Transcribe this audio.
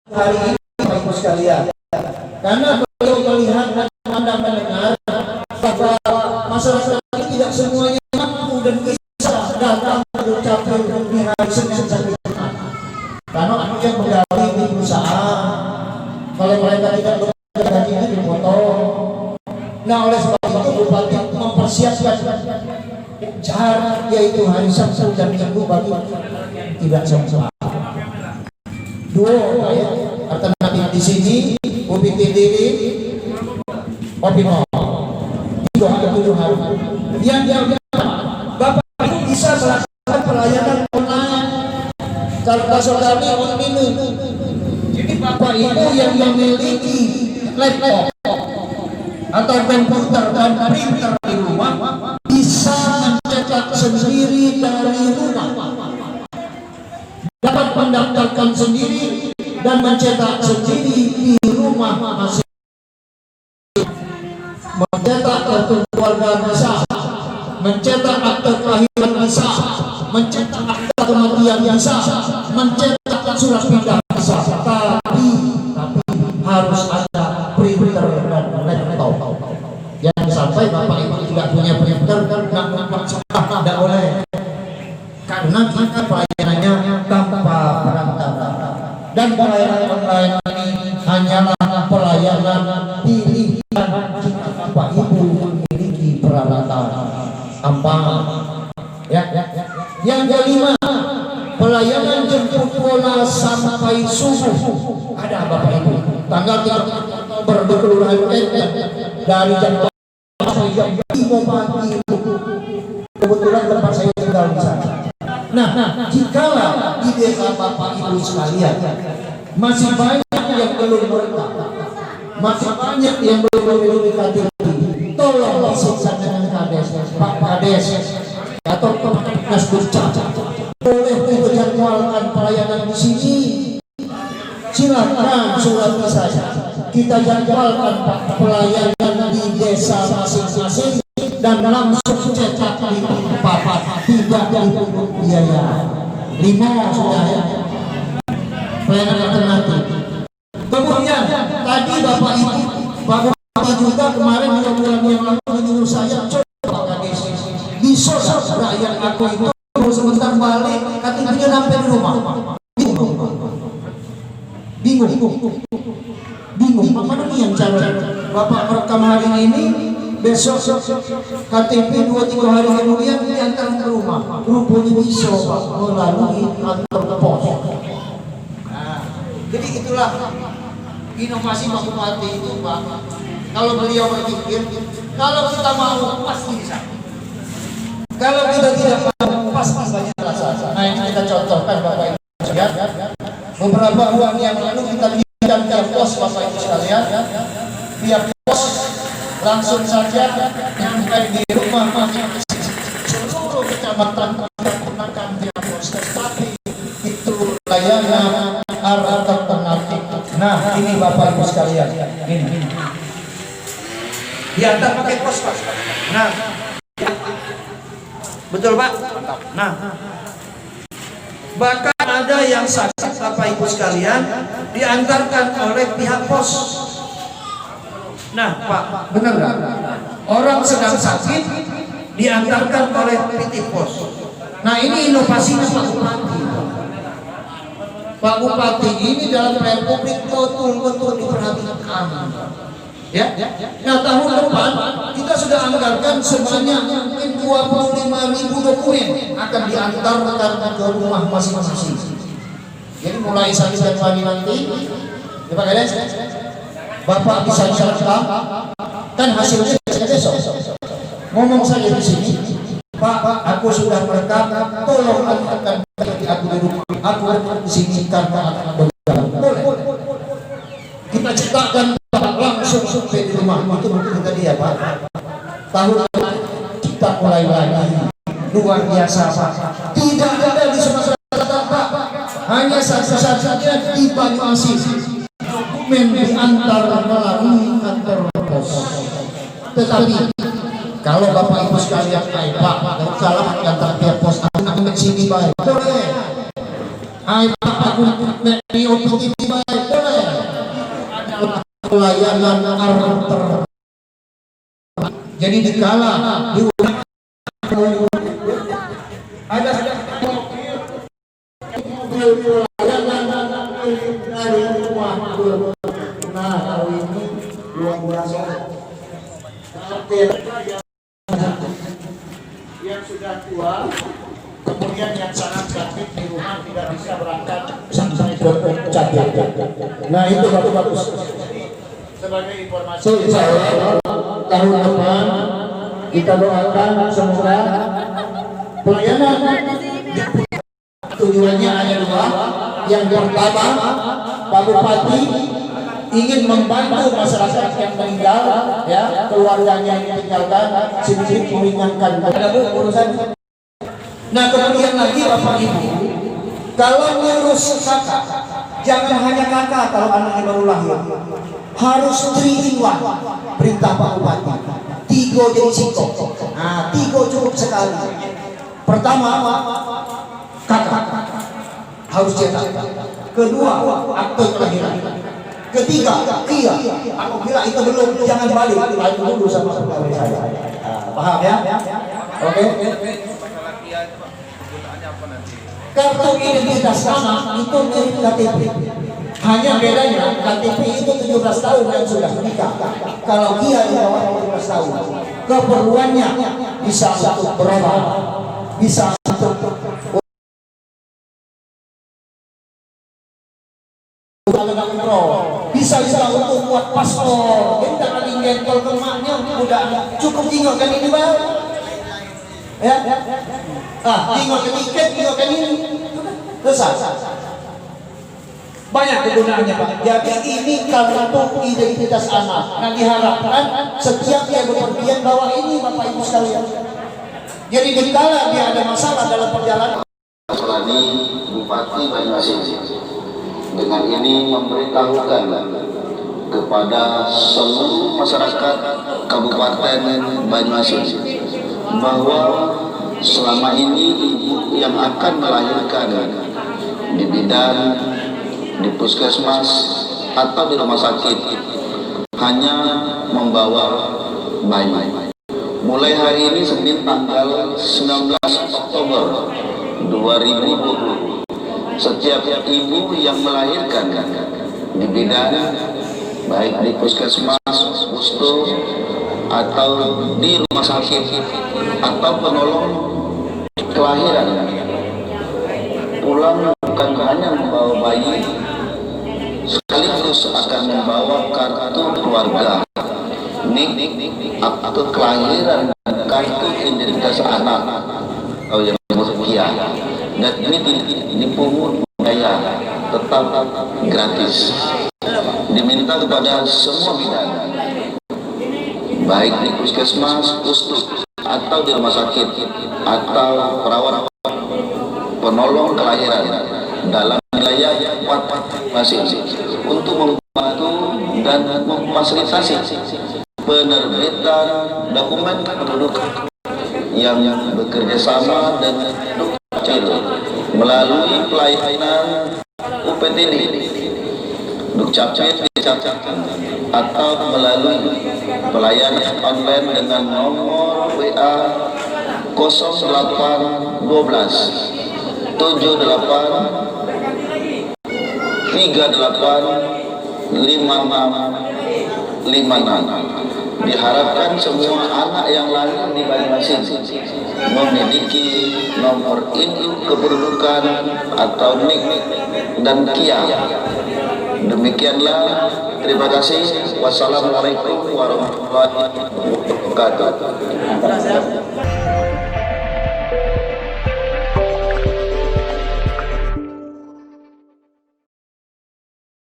hari ini Bapak Ibu sekalian, karena beliau melihat dan memandang mendengar bahwa masyarakat ini tidak semuanya mampu dan bisa datang mengucapkan di hari Senin sampai Jumat. Karena ada yang pegawai di perusahaan, kalau mereka tidak bekerja gajinya dipotong. Nah, oleh sebab itu Bupati mempersiapkan jar, yaitu hari Sabtu dan Minggu bagi tidak sempat. Dua ya, alternatif di sini, UPTDD, Opimo, tiga atau hari. Yang Bapak Ibu bisa melakukan pelayanan online. Kalau saudari on minum, jadi Bapak Ibu yang memiliki laptop atau komputer dan printer di rumah bisa mencetak sendiri dari rumah, dapat mendaftarkan sendiri dan mencetak sendiri di rumah masing-masing, mencetak kartu keluarga bisa, mencetak akte kelahiran bisa, mencetak akte kematian bisa, mencetak surat pindah bisa, tapi harus ada printer dan laptop. Jangan sampai Bapak Ibu tidak punya printer dan tidak boleh, karena kita pelayanannya tanpa perantara. Dan pelayanan online ini hanyalah pelayanan pilihan jika Bapak Ibu memiliki peralatan ampang. Yang kelima, pelayanan jemput bola sampai subuh. Ada Bapak Ibu tanggal 3 Oktober di Kelurahan Enten dari jam 8 sampai jam 5 pagi. Kebetulan tempat saya tinggal di sana. Nah, jikalau di desa Bapak Ibu sekalian masih banyak yang belum berkah, masih banyak yang belum memiliki KTP, tolong disiksa dengan Kades, Pak Kades atau Petugas Dukcapil, boleh dijadwalkan pelayanan di sini. Silakan surat saya, kita jadwalkan pelayanan di desa masing-masing dan langsung cetak di tempat, tidak dipungut biaya. 5 sudah ya, pelayanan alternatif. Kemudian tadi Bapak Ibu, Pak Bupati juga kemarin bulan yang lalu menyuruh saya coba Kades di sosok rakyat aku itu sebentar balik, katanya sampai di rumah. Bingung, mana nih yang cara Bapak merekam hari ini, besok KTP 2-3 hari kemudian diantar ke rumah, rupanya bisa melalui kantor pos. Nah, jadi itulah inovasi Pak Bupati itu, Pak. Kalau beliau berpikir, kalau kita mau pasti bisa. Kalau kita tidak mau pasti banyak rasa. Nah, ini kita contohkan Bapak Ibu sekalian. Beberapa uang yang lalu kita pinjam tiap pos Bapak Ibu sekalian, tiap pos langsung saja nyampe di rumah masing-masing. Seluruh kecamatan menggunakan tiap pos, tetapi itu layanan arah alternatif. Nah, ini Bapak Ibu sekalian, ini diantar pakai pos Pak. Nah, betul Pak. Nah, bahkan ada yang sakit Bapak Ibu sekalian diantarkan oleh pihak pos. Nah Pak, benar nggak? Orang sedang sakit diantarkan oleh PT Pos. Nah ini inovasinya Pak Bupati. Pak Bupati ini dalam pelayanan publik betul-betul diperhatikan. Ya. Nah tahun depan kita sudah anggarkan sebanyak mungkin 25.000 dokumen akan diantarkan ke rumah masing-masing. Jadi mulai 1 Januari nanti, Pak Kades, Bapak bisa catat kan hasilnya besok. Ngomong saja di sini, Pak, aku sudah merekam, tolong antarkan aku di rumah, aku di sini karena akan berjalan. Boleh. Kita cetakkan langsung sampai di rumah. Itu mungkin tadi ya Pak. Tahun depan kita mulai lagi. Luar biasa Pak. Tidak ada di Sumatera Selatan Pak. Hanya saja di Banyuasin. Dokumen diantar melalui kantor pos. Tetapi kalau Bapak Ibu sekalian Pak, salah antar tiap pos aku ke sini baik. Boleh. Pak aku di OTT baik. pelayanan antar. Jadi dikala diulang ada pelayanan dari rumah. Nah, kalau ini luar biasa. Yang sudah tua, kemudian yang sangat sakit di rumah tidak bisa berangkat sampai ke Cadet. Nah, itu bagus. Sebagai informasi, tahun depan kita doakan semoga pelayanan tujuannya ada dua. Yang pertama, Pak Bupati ingin membantu masyarakat yang meninggal, ya, keluarganya yang ditinggalkan, sedikit meringankan urusan. Nah, kemudian lagi Bapak Ibu, kalau ngurus kakak, jangan hanya kakak kalau anaknya baru lahir, harus 3 in 1. Perintah Pak Bupati, 3 jadi singkong. Nah, 3 cukup sekali. Pertama, kakak harus cetak. Kedua, akte kelahiran. Ketiga, kia. Apabila itu belum, jangan balik. Lalu dulu sama pegawai saya. Paham ya? Oke. Kartu identitas anak itu mirip KTP. Hanya bedanya KTP itu 17 tahun dan sudah menikah. Kalau kia di bawah 15 tahun. Keperluannya bisa untuk berobat, bisa untuk bisa untuk buat paspor. Kita kali gentol ke maknya udah cukup tinggalkan ini bang. Ya, tinggalkan tiket, tinggalkan ini. Selesai. Banyak kegunaannya Pak. Jadi ini kartu identitas anak. Nah, diharapkan setiap dia bepergian bawa ini Bapak Ibu sekalian. Jadi dikala dia ada masalah dalam perjalanan. Selani Bupati Banyuasin dengan ini memberitahukan kepada seluruh masyarakat Kabupaten Banyuasin bahwa selama ini ibu yang akan melahirkan di bidan, di puskesmas atau di rumah sakit hanya membawa bayi. Mulai hari ini Senin tanggal 19 Oktober 2020, setiap ibu yang melahirkan di bidan, baik di puskesmas, pustu, atau di rumah sakit atau penolong kelahiran, pulang bukan hanya membawa bayi, sekaligus akan membawa kartu keluarga, akte kelahiran, kartu identitas anak atau yang sekian. Dan ini dipungut biaya tetap gratis. Diminta kepada semua bidan, baik di puskesmas, pustu, atau di rumah sakit, atau perawat penolong kelahiran dalam wilayah masing-masing untuk membantu dan memfasilitasi penerbitan dokumen kependudukan yang bekerja sama dengan Dukcapil melalui pelayanan UPTD, Dukcapil atau melalui pelayanan online dengan nomor WA 0812 78 38 5656. Diharapkan semua anak yang lahir di Banyuasin memiliki nomor induk kependudukan atau NIK dan KIA. Demikianlah, terima kasih. Wassalamualaikum warahmatullahi wabarakatuh.